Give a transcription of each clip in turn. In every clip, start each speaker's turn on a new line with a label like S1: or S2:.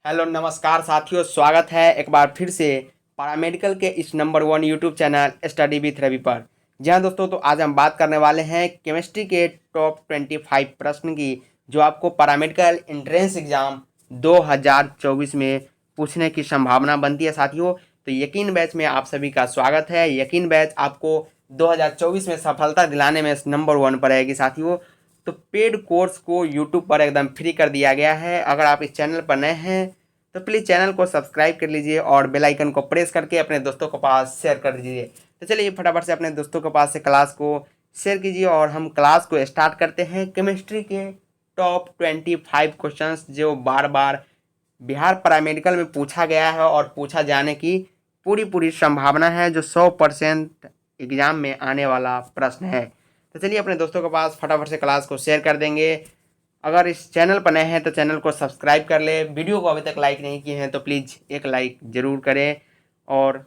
S1: Hello नमस्कार साथियों, स्वागत है एक बार फिर से पैरामेडिकल के इस number 1 YouTube channel study with Ravi पर। जी हाँ दोस्तों, तो आज हम बात करने वाले हैं केमिस्ट्री के टॉप 25 प्रश्न की, जो आपको पैरामेडिकल एंट्रेंस एग्जाम 2024 में पूछने की संभावना बनती है साथियों। तो यकीन बैच में आप सभी का स्वागत है। यकीन बैच आपको 2024 में सफलता दिलाने में नंबर 1 पर रहेगी साथियों। तो पेड कोर्स को यूट्यूब पर एकदम फ्री कर दिया गया है। अगर आप इस चैनल पर नए हैं तो प्लीज़ चैनल को सब्सक्राइब कर लीजिए और बेल आइकन को प्रेस करके अपने दोस्तों के पास शेयर कर दीजिए। तो चलिए फटाफट से अपने दोस्तों के पास से क्लास को शेयर कीजिए और हम क्लास को स्टार्ट करते हैं। केमिस्ट्री के टॉप 25 क्वेश्चंस जो बार बार बिहार पैरामेडिकल में पूछा गया है और पूछा जाने की पूरी पूरी संभावना है, जो 100% एग्जाम में आने वाला प्रश्न है। तो चलिए अपने दोस्तों के पास फटाफट से क्लास को शेयर कर देंगे। अगर इस चैनल पर नए हैं तो चैनल को सब्सक्राइब कर ले। वीडियो को अभी तक लाइक नहीं किए हैं तो प्लीज़ एक लाइक ज़रूर करें। और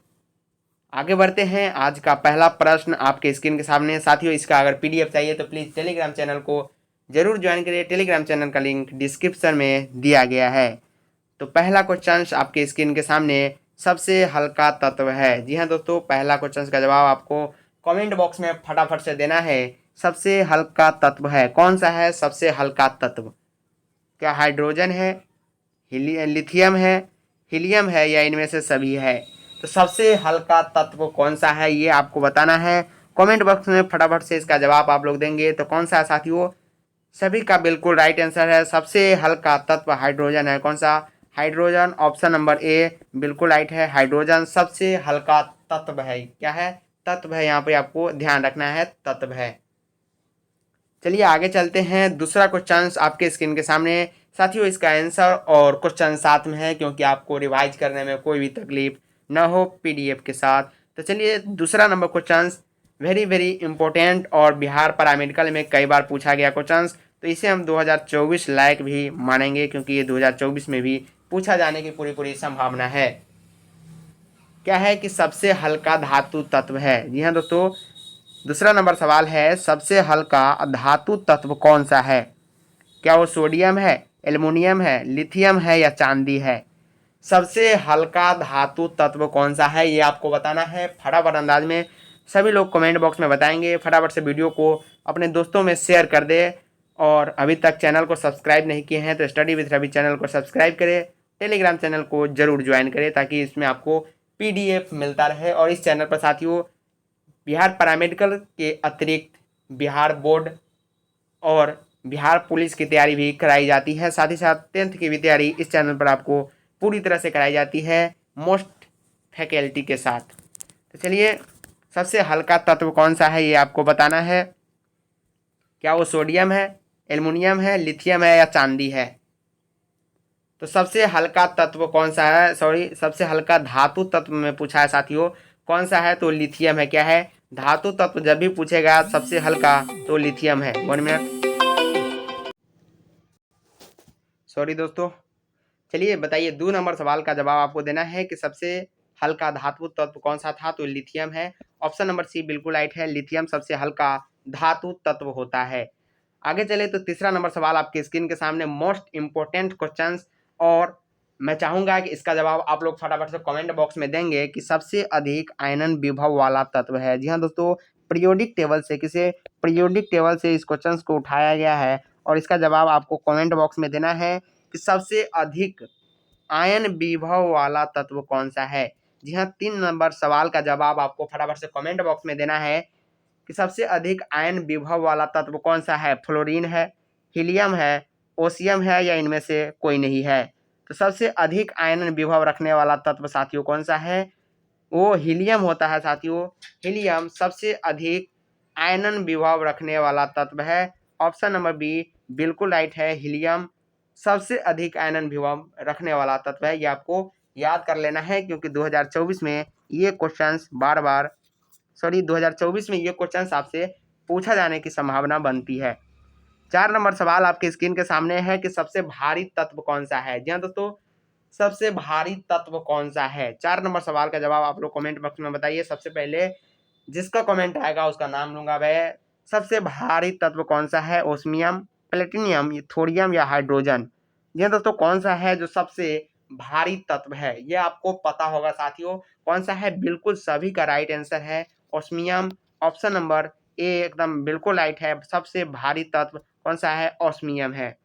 S1: आगे बढ़ते हैं। आज का पहला प्रश्न आपके स्क्रीन के सामने है साथियों। इसका अगर पीडीएफ चाहिए तो प्लीज़ टेलीग्राम चैनल को ज़रूर ज्वाइन करिए। टेलीग्राम चैनल का लिंक डिस्क्रिप्शन में दिया गया है। तो पहला क्वेश्चन आपके स्क्रीन के सामने सबसे हल्का तत्व है। जी हाँ दोस्तों, पहला क्वेश्चन का जवाब आपको कमेंट बॉक्स में फटाफट से देना है। सबसे हल्का तत्व है कौन सा है? सबसे हल्का तत्व क्या हाइड्रोजन है, लिथियम है, हीलियम है या इनमें से सभी है? तो सबसे हल्का तत्व कौन सा है ये आपको बताना है। कमेंट बॉक्स में फटाफट से इसका जवाब आप लोग देंगे। तो कौन सा है साथियों? सभी का बिल्कुल राइट आंसर है। सबसे हल्का तत्व हाइड्रोजन है। कौन सा? हाइड्रोजन। ऑप्शन नंबर ए बिल्कुल राइट है। हाइड्रोजन सबसे हल्का तत्व है। क्या है? तत्व है। यहाँ पे आपको ध्यान रखना है, तत्व है। चलिए आगे चलते हैं। दूसरा क्वेश्चन आपके स्क्रीन के सामने साथियों। इसका आंसर और क्वेश्चन साथ में है, क्योंकि आपको रिवाइज करने में कोई भी तकलीफ न हो पीडीएफ के साथ। तो चलिए दूसरा number question very very important और बिहार पैरामेडिकल में कई बार पूछा गया क्वेश्चन, तो इसे हम 2024 लायक भी मानेंगे, क्योंकि ये 2024 में भी पूछा जाने की पूरी पूरी संभावना है। क्या है कि सबसे हल्का धातु तत्व है? जी हाँ दोस्तों, दूसरा नंबर सवाल है सबसे हल्का धातु तत्व कौन सा है? क्या वो सोडियम है, एल्युमिनियम है, लिथियम है या चांदी है? सबसे हल्का धातु तत्व कौन सा है ये आपको बताना है। फटाफट अंदाज में सभी लोग कमेंट बॉक्स में बताएंगे। फटाफट से वीडियो को अपने दोस्तों में शेयर कर दे। और अभी तक चैनल को सब्सक्राइब नहीं किए हैं तो स्टडी विथ रवि चैनल को सब्सक्राइब करें। टेलीग्राम चैनल को जरूर ज्वाइन करें ताकि इसमें आपको पीडीएफ मिलता रहे। और इस चैनल पर साथियों बिहार पैरामेडिकल के अतिरिक्त बिहार बोर्ड और बिहार पुलिस की तैयारी भी कराई जाती है। साथ ही साथ 10th की भी तैयारी इस चैनल पर आपको पूरी तरह से कराई जाती है, मोस्ट फैकल्टी के साथ। तो चलिए सबसे हल्का तत्व कौन सा है ये आपको बताना है। क्या वो सोडियम है, एल्युमिनियम है, लिथियम है या चांदी है? तो सबसे हल्का तत्व कौन सा है? सॉरी, सबसे हल्का धातु तत्व में पूछा है साथियों। कौन सा है? तो लिथियम है। क्या है? धातु तत्व जब भी पूछेगा सबसे हल्का तो लिथियम है। 1 मिनट, सॉरी दोस्तों। चलिए बताइए, 2 नंबर सवाल का जवाब आपको देना है कि सबसे हल्का धातु तत्व कौन सा था? तो लिथियम है। ऑप्शन नंबर सी बिल्कुल राइट है। लिथियम सबसे हल्का धातु तत्व होता है। आगे चले तो तीसरा नंबर सवाल आपके स्क्रीन के सामने मोस्ट इंपॉर्टेंट क्वेश्चन, और मैं चाहूंगा कि इसका जवाब आप लोग फटाफट से कमेंट बॉक्स में देंगे कि सबसे अधिक आयनन विभव वाला तत्व है। जी हाँ दोस्तों, पीरियोडिक टेबल से पीरियोडिक टेबल से इस क्वेश्चन को उठाया गया है और इसका जवाब आपको कमेंट बॉक्स में देना है कि सबसे अधिक आयन विभव वाला तत्व कौन सा है। जी हाँ, 3 नंबर सवाल का जवाब आपको फटाफट से कमेंट बॉक्स में देना है कि सबसे अधिक आयन विभव वाला तत्व कौन सा है। फ्लोरीन है, हीलियम है, ओसियम है या इनमें से कोई नहीं है? तो सबसे अधिक आयन विभव रखने वाला तत्व साथियों कौन सा है? वो हीलियम होता है साथियों। हीलियम सबसे अधिक आयनन विभव रखने वाला तत्व है। ऑप्शन नंबर बी बिल्कुल राइट है। हीलियम सबसे अधिक आयनन विभव रखने वाला तत्व है। ये आपको याद कर लेना है, क्योंकि 2024 में ये क्वेश्चंस बार बार 2024 में ये क्वेश्चन आपसे पूछा जाने की संभावना बनती है। 4 नंबर सवाल आपके स्क्रीन के सामने है कि सबसे भारी तत्व कौन सा है। जी हाँ दोस्तों, सबसे भारी तत्व कौन सा है? 4 नंबर सवाल का जवाब आप लोग कमेंट बॉक्स में बताइए। सबसे पहले जिसका कमेंट आएगा उसका नाम लूंगा मैं। सबसे भारी तत्व कौन सा है? ओस्मियम, प्लेटिनियम, थोरियम या हाइड्रोजन? जी हाँ दोस्तों, कौन सा है जो सबसे भारी तत्व है। ये आपको पता होगा साथियों, कौन सा है? बिल्कुल सभी का राइट आंसर है ऑस्मियम। ऑप्शन नंबर ए एकदम बिल्कुल राइट है। सबसे भारी तत्व कौन सा है? ऑस्मियम है।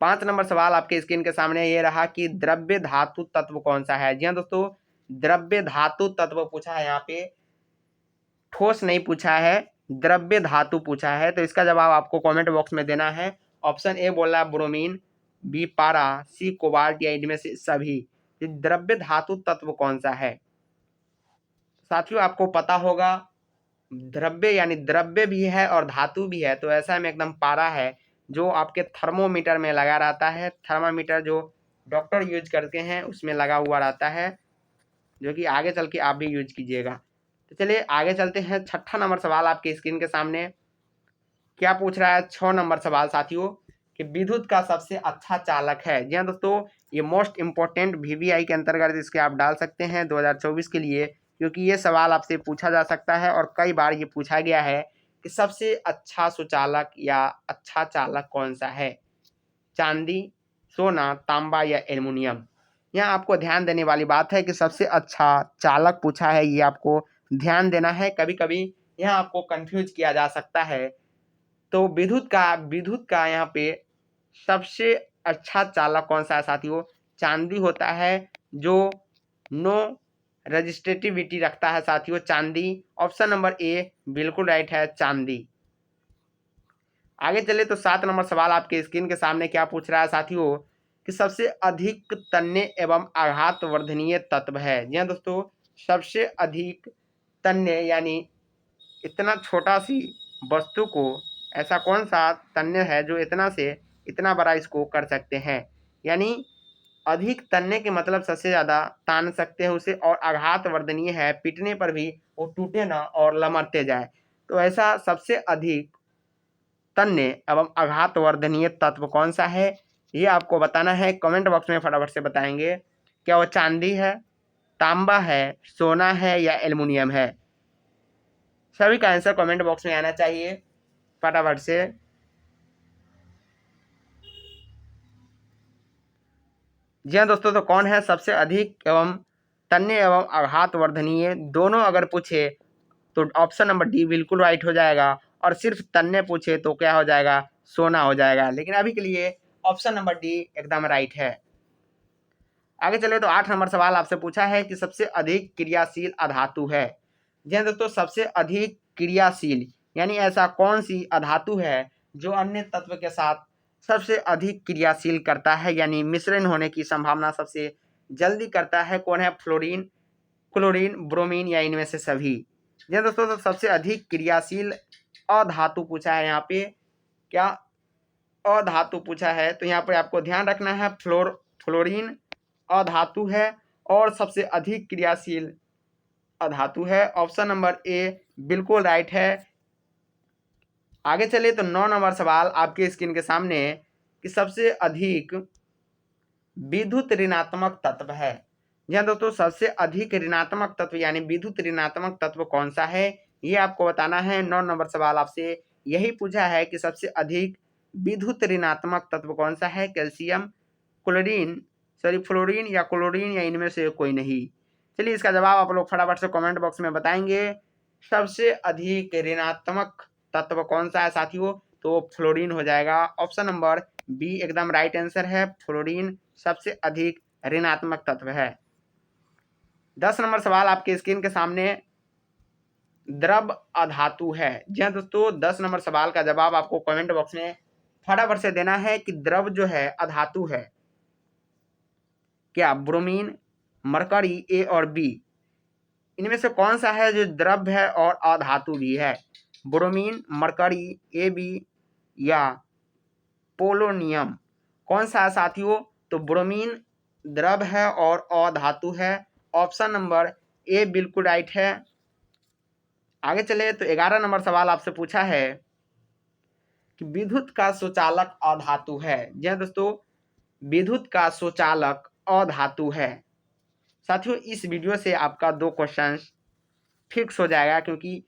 S1: 5 नंबर सवाल आपके स्क्रीन के सामने ये रहा कि द्रव्य धातु तत्व कौन सा है। जी हाँ दोस्तों, द्रव्य धातु तत्व पूछा है यहाँ पे, ठोस नहीं पूछा है, द्रव्य धातु पूछा है। तो इसका जवाब आपको कमेंट बॉक्स में देना है। ऑप्शन ए बोल रहा है ब्रोमीन, बी पारा, सी कोबाल्ट या इनमें से सभी। ये द्रव्य धातु तत्व कौन सा है? साथियों आपको पता होगा, द्रव्य यानी द्रव्य भी है और धातु भी है। तो ऐसा में एकदम पारा है, जो आपके थर्मोमीटर में लगा रहता है। थर्मामीटर जो डॉक्टर यूज करते हैं उसमें लगा हुआ रहता है, जो कि आगे चल के आप भी यूज कीजिएगा। तो चलिए आगे चलते हैं। 6ठा नंबर सवाल आपके स्क्रीन के सामने क्या पूछ रहा है? 6 नंबर सवाल साथियों, कि विद्युत का सबसे अच्छा चालक है। जी हाँ दोस्तों, ये मोस्ट इंपॉर्टेंट वीवीआई के अंतर्गत इसके आप डाल सकते हैं 2024 के लिए, क्योंकि ये सवाल आपसे पूछा जा सकता है और कई बार ये पूछा गया है कि सबसे अच्छा सुचालक या अच्छा चालक कौन सा है? चांदी, सोना, तांबा या एल्युमिनियम। यहाँ आपको ध्यान देने वाली बात है कि सबसे अच्छा चालक पूछा है, ये आपको ध्यान देना है। कभी कभी यहाँ आपको कंफ्यूज किया जा सकता है। तो विद्युत का यहाँ पे सबसे अच्छा चालक कौन सा है साथियों? चांदी होता है, जो नो रजिस्ट्रेटिविटी रखता है साथियों, चांदी। ऑप्शन नंबर ए बिल्कुल राइट है, चांदी। आगे चले तो 7 नंबर सवाल आपके स्क्रीन के सामने क्या पूछ रहा है साथियों, कि सबसे अधिक तन्य एवं आघात वर्धनीय तत्व है। जी हाँ दोस्तों, सबसे अधिक तन्य यानी इतना छोटा सी वस्तु को, ऐसा कौन सा तन्य है जो इतना से इतना बड़ा इसको कर सकते हैं? यानी अधिक तन्य के मतलब सबसे ज़्यादा तान सकते हैं उसे, और आघात वर्धनीय है, पीटने पर भी वो टूटे ना और लमकते जाए। तो ऐसा सबसे अधिक तन्य एवं आघात वर्धनीय तत्व कौन सा है, ये आपको बताना है। कमेंट बॉक्स में फटाफट से बताएंगे। क्या वो चांदी है, तांबा है, सोना है या एल्युमिनियम है? सभी का आंसर कमेंट बॉक्स में आना चाहिए फटाफट से। जी हाँ दोस्तों, तो कौन है सबसे अधिक एवं तन्य एवं आघात वर्धनीय? दोनों अगर पूछे तो ऑप्शन नंबर डी बिल्कुल राइट हो जाएगा, और सिर्फ तन्य पूछे तो क्या हो जाएगा? सोना हो जाएगा। लेकिन अभी के लिए ऑप्शन नंबर डी एकदम राइट है। आगे चले तो 8 नंबर सवाल आपसे पूछा है कि सबसे अधिक क्रियाशील अधातु है। जी हाँ दोस्तों, सबसे अधिक क्रियाशील यानी ऐसा कौन सी अधातु है जो अन्य तत्व के साथ सबसे अधिक क्रियाशील करता है, यानी मिश्रण होने की संभावना सबसे जल्दी करता है? कौन है? फ्लोरीन, क्लोरीन, ब्रोमीन या इनमें से सभी। जी हाँ दोस्तों, तो सबसे अधिक क्रियाशील अधातु पूछा है यहाँ पे। क्या अधातु पूछा है? तो यहाँ पे आपको ध्यान रखना है, फ्लोरीन अधातु है और सबसे अधिक क्रियाशील अधातु है। ऑप्शन नंबर ए बिल्कुल राइट है। आगे चले तो 9 नंबर सवाल आपके स्क्रीन के सामने, कि सबसे अधिक विद्युत ऋणात्मक तत्व है। जी हाँ दोस्तों, सबसे अधिक ऋणात्मक तत्व यानी विद्युत ऋणात्मक तत्व कौन सा है, ये आपको बताना है। 9 नंबर सवाल आपसे यही पूछा है कि सबसे अधिक विद्युत ऋणात्मक तत्व कौन सा है? कैल्शियम, क्लोरीन, फ्लोरीन या क्लोरीन या इनमें से कोई नहीं। चलिए इसका जवाब आप लोग फटाफट से कमेंट बॉक्स में बताएंगे। सबसे अधिक ऋणात्मक तत्व कौन सा है साथियों? तो फ्लोरीन हो जाएगा। ऑप्शन नंबर बी एकदम राइट आंसर है, फ्लोरीन सबसे अधिक ऋणात्मक तत्व है। 10 नंबर सवाल आपके स्क्रीन के सामने, द्रव अधातु है। जी हाँ दोस्तों, 10 नंबर सवाल का जवाब आपको कमेंट बॉक्स में फटाफट से देना है कि द्रव जो है अधातु है। क्या ब्रोमीन, मरकरी, ए और बी, इनमें से कौन सा है जो द्रव है और अधातु भी है? ब्रोमीन, मरकरी, ए बी या पोलोनियम, कौन सा है साथियों? तो ब्रोमीन द्रव है और अधातु है। ऑप्शन नंबर ए बिल्कुल राइट है। आगे चले तो 11 नंबर सवाल आपसे पूछा है कि विद्युत का सुचालक अधातु है। जी हाँ दोस्तों, विद्युत का सुचालक अधातु है। साथियों इस वीडियो से आपका 2 क्वेश्चंस फिक्स हो जाएगा, क्योंकि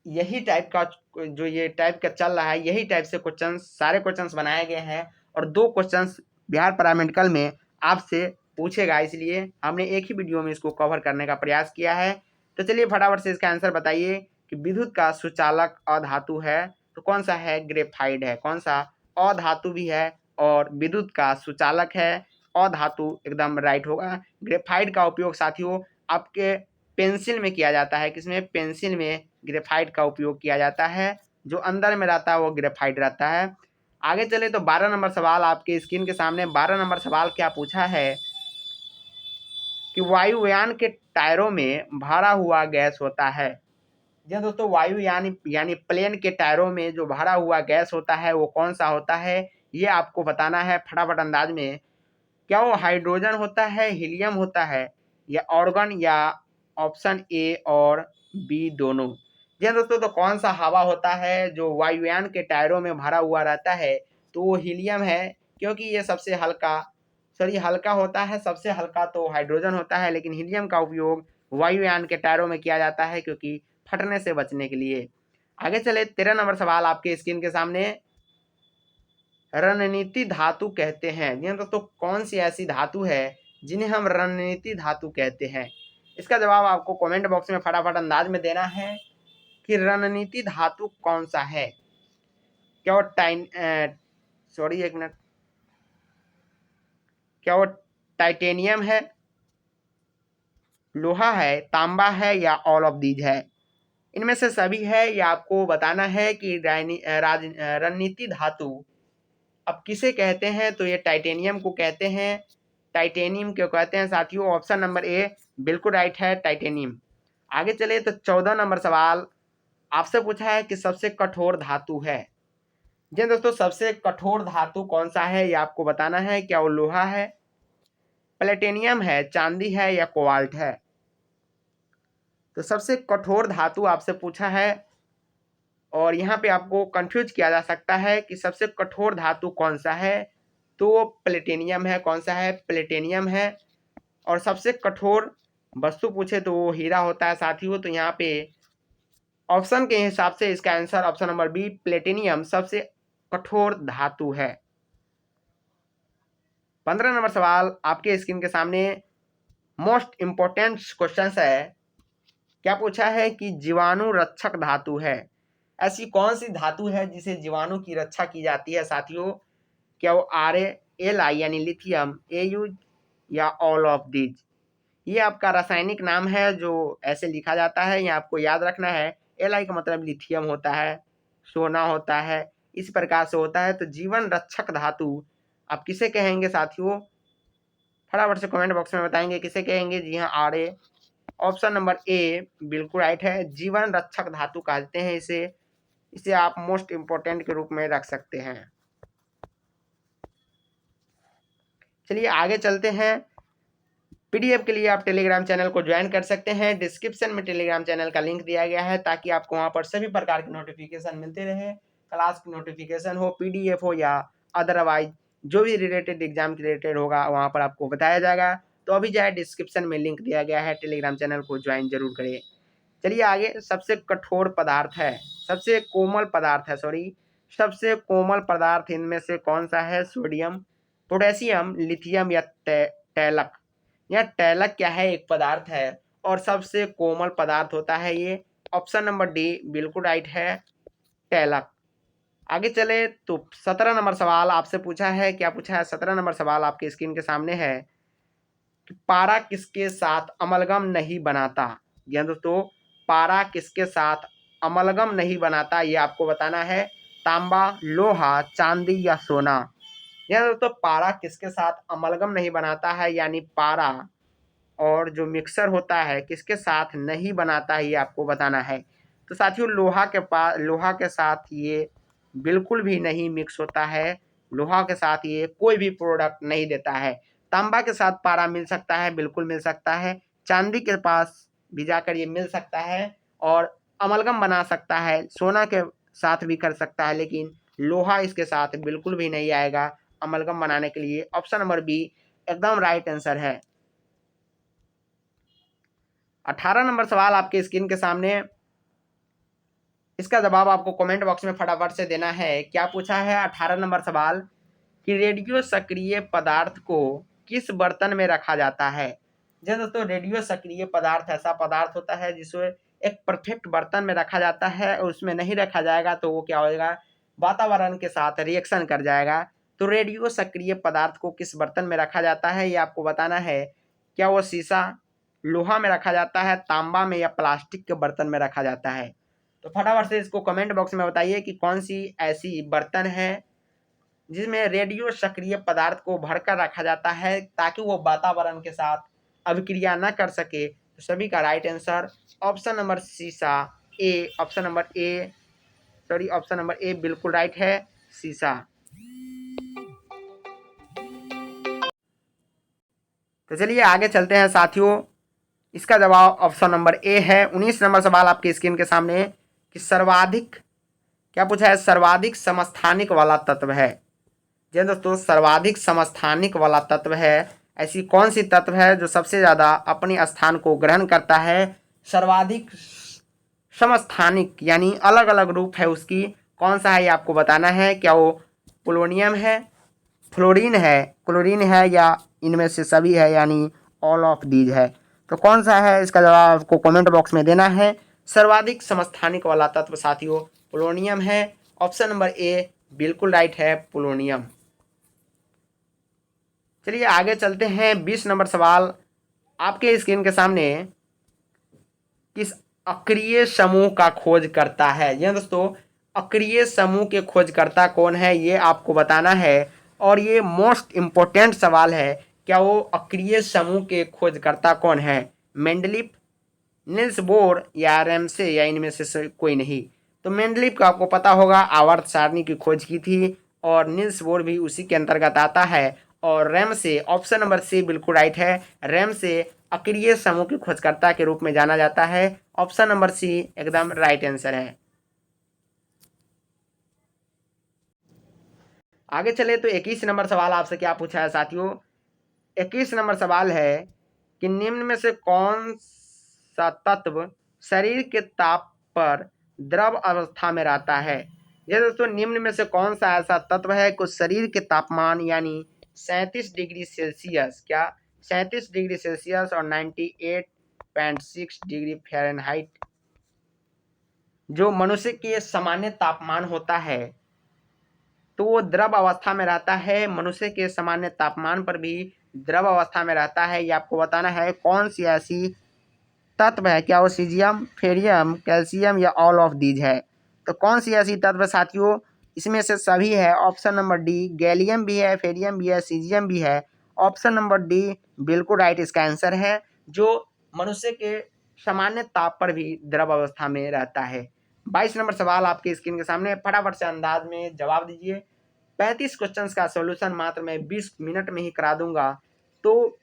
S1: यही टाइप का जो ये टाइप का चल रहा है, यही टाइप से क्वेश्चंस सारे क्वेश्चंस बनाए गए हैं, और 2 क्वेश्चंस बिहार पैरामेडिकल में आपसे पूछेगा, इसलिए हमने एक ही वीडियो में इसको कवर करने का प्रयास किया है। तो चलिए फटाफट से इसका आंसर बताइए कि विद्युत का सुचालक अधातु है तो कौन सा है? ग्रेफाइट है। कौन सा? अधातु भी है और विद्युत का सुचालक है, अधातु एकदम राइट होगा। ग्रेफाइट का उपयोग साथियों आपके पेंसिल में किया जाता है। किसमें? पेंसिल में ग्रेफाइट का उपयोग किया जाता है। जो अंदर में रहता है वो ग्रेफाइट रहता है। आगे चले तो 12 नंबर सवाल आपके स्क्रीन के सामने। 12 नंबर सवाल क्या पूछा है कि वायुयान के टायरों में भरा हुआ गैस होता है। जी दोस्तों, वायुयान यानी प्लेन के टायरों में जो भरा हुआ गैस होता है वो कौन सा होता है, ये आपको बताना है फटाफट अंदाज में। क्या वो हाइड्रोजन होता है, हीलियम होता है, या ऑर्गन, या ऑप्शन ए और बी दोनों? जी हाँ दोस्तों, तो कौन सा हवा होता है जो वायुयान के टायरों में भरा हुआ रहता है? तो वो हीलियम है, क्योंकि ये सबसे हल्का हल्का होता है। सबसे हल्का तो हाइड्रोजन होता है, लेकिन हीलियम का उपयोग वायुयान के टायरों में किया जाता है क्योंकि फटने से बचने के लिए। आगे चले 13 नंबर सवाल आपके स्क्रीन के सामने। रणनीति धातु कहते हैं। जी हाँ दोस्तों, कौन सी ऐसी धातु है जिन्हें हम रणनीति धातु कहते हैं? इसका जवाब आपको कमेंट बॉक्स में फटाफट अंदाज में देना है कि रणनीति धातु कौन सा है। क्या वो सॉरी एक मिनट, क्या वो टाइटेनियम है, लोहा है, तांबा है, या ऑल ऑफ दीज है? इनमें से सभी है, या आपको बताना है कि रणनीति धातु अब किसे कहते हैं? तो ये टाइटेनियम को कहते हैं। टाइटेनियम क्यों कहते हैं साथियों? ऑप्शन नंबर ए बिल्कुल राइट है, टाइटेनियम। आगे चले तो 14 नंबर सवाल आपसे पूछा है कि सबसे कठोर धातु है। जी दोस्तों, सबसे कठोर धातु कौन सा है ये आपको बताना है। क्या वो लोहा है, प्लेटिनियम है, चांदी है, या कोबाल्ट है? तो सबसे कठोर धातु आपसे पूछा है और यहाँ पे आपको कंफ्यूज किया जा सकता है कि सबसे कठोर धातु कौन सा है। तो वो प्लेटिनियम है। कौन सा है? प्लेटिनियम है। और सबसे कठोर वस्तु पूछे तो वो हीरा होता है साथियों। तो यहाँ पे ऑप्शन के हिसाब से इसका answer option number B platinum सबसे कठोर धातु है। 15 नंबर सवाल आपके स्क्रीन के सामने मोस्ट इंपोर्टेंट क्वेश्चन है। क्या पूछा है कि जीवाणु रक्षक धातु है। ऐसी कौन सी धातु है जिसे जीवाणु की रक्षा की जाती है साथियों? क्या वो Ra यानी लिथियम, Au, या ऑल ऑफ दीज? ये आपका रासायनिक नाम है जो ऐसे लिखा जाता है। ये आपको याद रखना है। Li का मतलब लिथियम होता है, सोना होता है, इस प्रकार से होता है। तो जीवन रक्षक धातु आप किसे कहेंगे साथियों? फटाफट से कमेंट बॉक्स में बताएंगे किसे कहेंगे। जी हाँ, Ra। ऑप्शन नंबर ए बिल्कुल राइट है, जीवन रक्षक धातु कहते हैं इसे। इसे आप मोस्ट इंपोर्टेंट के रूप में रख सकते हैं। चलिए आगे चलते हैं। पीडीएफ के लिए आप टेलीग्राम चैनल को ज्वाइन कर सकते हैं। डिस्क्रिप्शन में टेलीग्राम चैनल का लिंक दिया गया है ताकि आपको वहां पर सभी प्रकार की नोटिफिकेशन मिलते रहे। क्लास की नोटिफिकेशन हो, पीडीएफ हो, या अदरवाइज जो भी रिलेटेड एग्जाम के रिलेटेड होगा वहां पर आपको बताया जाएगा। तो अभी जाए, डिस्क्रिप्शन में लिंक दिया गया है, टेलीग्राम चैनल को ज्वाइन जरूर करें। चलिए आगे। सबसे कठोर पदार्थ है, सबसे कोमल पदार्थ है, सॉरी, सबसे कोमल पदार्थ इनमें से कौन सा है? सोडियम, पोटेशियम, लिथियम, या तैलक? यह तैलक क्या है? एक पदार्थ है और सबसे कोमल पदार्थ होता है ये। ऑप्शन नंबर डी बिल्कुल राइट है, तैलक। आगे चले तो 17 नंबर सवाल आपसे पूछा है। क्या पूछा है? 17 नंबर सवाल आपके स्क्रीन के सामने है कि पारा किसके साथ अमलगम नहीं बनाता। जी दोस्तों, पारा किसके साथ अमलगम नहीं बनाता ये आपको बताना है। तांबा, लोहा, चांदी, या सोना? यह दोस्तों पारा किसके साथ अमलगम नहीं बनाता है, यानी पारा और जो मिक्सर होता है किसके साथ नहीं बनाता है ये आपको बताना है। तो साथियों लोहा के साथ ये बिल्कुल भी नहीं मिक्स होता है। लोहा के साथ ये कोई भी प्रोडक्ट नहीं देता है। तांबा के साथ पारा मिल सकता है, बिल्कुल मिल सकता है। चांदी के पास भी जाकर ये मिल सकता है और अमलगम बना सकता है। सोना के साथ भी कर सकता है, लेकिन लोहा इसके साथ बिल्कुल भी नहीं आएगा अमलगम बनाने के लिए। ऑप्शन नंबर बी एकदम राइट आंसर है। 18 नंबर सवाल आपके स्क्रीन के सामने। इसका जवाब आपको कमेंट बॉक्स में फटाफट से देना है। क्या पूछा है 18 नंबर सवाल कि रेडियो सक्रिय पदार्थ को किस बर्तन में रखा जाता है? जी दोस्तों, रेडियो सक्रिय पदार्थ ऐसा पदार्थ होता है जिसको एक परफेक्ट बर्तन में रखा जाता है और उसमें नहीं रखा जाएगा तो वो क्या होएगा, वातावरण के साथ रिएक्शन कर जाएगा। तो रेडियो सक्रिय पदार्थ को किस बर्तन में रखा जाता है ये आपको बताना है। क्या वो शीशा, लोहा में रखा जाता है, तांबा में या प्लास्टिक के बर्तन में रखा जाता है? तो फटाफट से इसको कमेंट बॉक्स में बताइए कि कौन सी ऐसी बर्तन है जिसमें रेडियो सक्रिय पदार्थ को भरकर रखा जाता है ताकि वो वातावरण के साथ अभिक्रिया न कर सके। तो सभी का राइट आंसर ऑप्शन नंबर शीशा ए, ऑप्शन नंबर ए बिल्कुल राइट है, शीशा। तो चलिए आगे चलते हैं साथियों, इसका जवाब ऑप्शन नंबर ए है। 19 नंबर सवाल आपके स्क्रीन के सामने कि सर्वाधिक, क्या पूछा है, सर्वाधिक समस्थानिक वाला तत्व है। जी दोस्तों, सर्वाधिक समस्थानिक वाला तत्व है, ऐसी कौन सी तत्व है जो सबसे ज़्यादा अपने स्थान को ग्रहण करता है? सर्वाधिक समस्थानिक यानी अलग अलग रूप है उसकी, कौन सा है ये आपको बताना है। क्या वो पोलोनियम है, क्लोरीन है या इनमें से सभी है यानी ऑल ऑफ दीज है? तो कौन सा है इसका जवाब आपको कमेंट बॉक्स में देना है। सर्वाधिक समस्थानिक वाला तत्व साथियों पोलोनियम है, ऑप्शन नंबर ए बिल्कुल राइट है, पोलोनियम। चलिए आगे चलते हैं, 20 नंबर सवाल आपके स्क्रीन के सामने किस अक्रिय समूह का खोज करता है? यह दोस्तों अक्रिय समूह के खोजकर्ता कौन है ये आपको बताना है और ये मोस्ट इम्पोर्टेंट सवाल है। क्या वो अक्रिय समूह के खोजकर्ता कौन है? मेंडलीफ, निल्स बोर या रैमसे या इनमें से कोई नहीं? तो मेंडलीफ का आपको पता होगा, आवर्त सारणी की खोज की थी और निल्स बोर भी उसी के अंतर्गत आता है। और रैमसे, ऑप्शन नंबर सी बिल्कुल राइट है, रैमसे अक्रिय समूह के खोजकर्ता के रूप में जाना जाता है, ऑप्शन नंबर सी एकदम राइट आंसर है। आगे चले तो 21 नंबर सवाल आपसे क्या पूछा है साथियों। 21 नंबर सवाल है कि निम्न में से कौन सा तत्व शरीर के ताप पर द्रव अवस्था में रहता है? ये दोस्तों निम्न में से कौन सा ऐसा तत्व है कि शरीर के तापमान यानी 37 डिग्री सेल्सियस, क्या 37 डिग्री सेल्सियस और 98.6 डिग्री फ़ारेनहाइट जो मनुष्य के सामान्य तापमान होता है तो वो द्रव अवस्था में रहता है, मनुष्य के सामान्य तापमान पर भी द्रव अवस्था में रहता है। ये आपको बताना है कौन सी ऐसी तत्व है। क्या वो सीजियम, फेरियम, कैल्शियम या ऑल ऑफ दीज है? तो कौन सी ऐसी तत्व साथियों, इसमें से सभी है, ऑप्शन नंबर डी, गैलियम भी है, फेरियम भी है, सीजियम भी है, ऑप्शन नंबर डी बिल्कुल राइट इसका आंसर है, जो मनुष्य के सामान्य ताप पर भी द्रव अवस्था में रहता है। 22 नंबर सवाल आपके स्क्रीन के सामने, फटाफट से अंदाज में जवाब दीजिए। 35 क्वेश्चंस का सॉल्यूशन मात्र मैं 20 मिनट में ही करा दूंगा, तो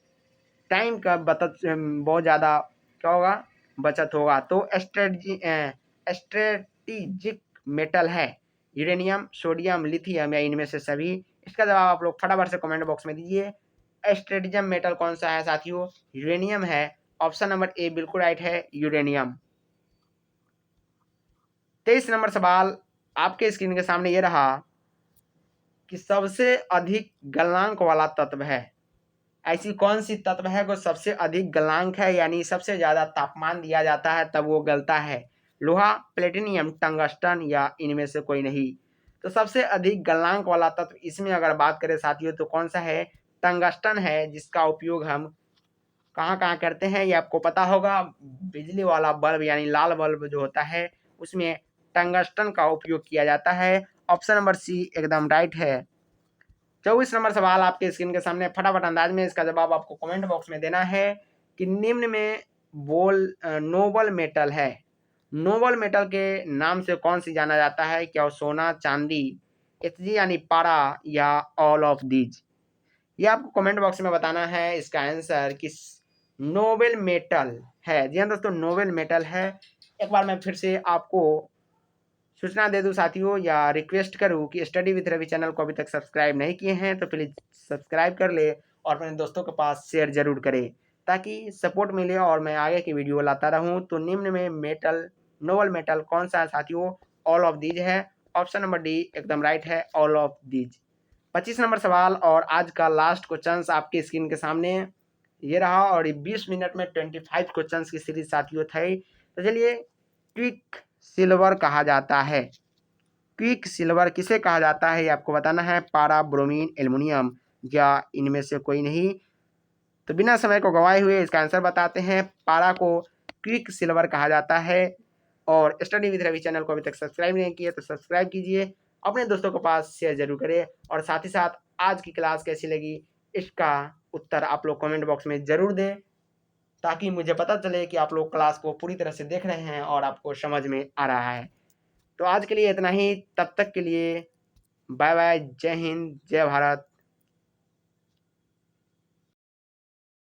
S1: टाइम का बहुत ज़्यादा क्या होगा, बचत होगा। तो स्ट्रेटिजिक मेटल है यूरेनियम, सोडियम, लिथियम या इनमें से सभी? इसका जवाब आप लोग फटाफट से कमेंट बॉक्स में दीजिए। स्ट्रेटिजम मेटल कौन सा है साथियों? यूरेनियम है, ऑप्शन नंबर ए बिल्कुल राइट है, यूरेनियम। 23 नंबर सवाल आपके स्क्रीन के सामने ये रहा कि सबसे अधिक गलनांक वाला तत्व है, ऐसी कौन सी तत्व है जो सबसे अधिक गलनांक है यानी सबसे ज़्यादा तापमान दिया जाता है तब वो गलता है? लोहा, प्लेटिनियम, टंगस्टन या इनमें से कोई नहीं? तो सबसे अधिक गलनांक वाला तत्व इसमें अगर बात करें साथियों तो कौन सा है? टंगस्टन है, जिसका उपयोग हम कहाँ कहाँ करते हैं ये आपको पता होगा। बिजली वाला बल्ब यानी लाल बल्ब जो होता है उसमें टंगस्टन का उपयोग किया जाता है, ऑप्शन नंबर सी एकदम राइट है। 24 नंबर सवाल आपके स्क्रीन के सामने, फटाफट अंदाज में इसका जवाब आपको कमेंट बॉक्स में देना है कि निम्न में नोबल मेटल है, नोबल मेटल के नाम से कौन सी जाना जाता है? क्या वो सोना, चांदी, Hg यानी पारा या ऑल ऑफ दीज? ये आपको कमेंट बॉक्स में बताना है इसका आंसर कि नोबेल मेटल है। जी हाँ दोस्तों, नोबेल मेटल है। एक बार मैं फिर से आपको सूचना दे दूं साथियों या रिक्वेस्ट करूं कि स्टडी विथ रवि चैनल को अभी तक सब्सक्राइब नहीं किए हैं तो प्लीज़ सब्सक्राइब कर ले और अपने दोस्तों के पास शेयर जरूर करें ताकि सपोर्ट मिले और मैं आगे की वीडियो लाता रहूं। तो निम्न में मेटल, नोबल मेटल कौन सा है साथियों? ऑल ऑफ दीज है, ऑप्शन नंबर डी एकदम राइट है, ऑल ऑफ दीज। 25 नंबर सवाल और आज का लास्ट क्वेश्चन आपकी स्क्रीन के सामने ये रहा और 20 मिनट में 25 क्वेश्चन की सीरीज साथियों थे। तो चलिए, क्विक सिल्वर कहा जाता है, क्विक सिल्वर किसे कहा जाता है ये आपको बताना है। पारा, ब्रोमीन, एल्युमिनियम या इनमें से कोई नहीं। तो बिना समय को गंवाए हुए इसका आंसर बताते हैं। पारा को क्विक सिल्वर कहा जाता है। और स्टडी विद रवि चैनल को अभी तक सब्सक्राइब नहीं किए तो सब्सक्राइब कीजिए, अपने दोस्तों के पास शेयर जरूर करें और साथ ही साथ आज की क्लास कैसी लगी इसका उत्तर आप लोग कमेंट बॉक्स में ज़रूर दें, ताकि मुझे पता चले कि आप लोग क्लास को पूरी तरह से देख रहे हैं और आपको समझ में आ रहा है। तो आज के लिए इतना ही, तब तक के लिए बाय बाय, जय हिंद, जय भारत।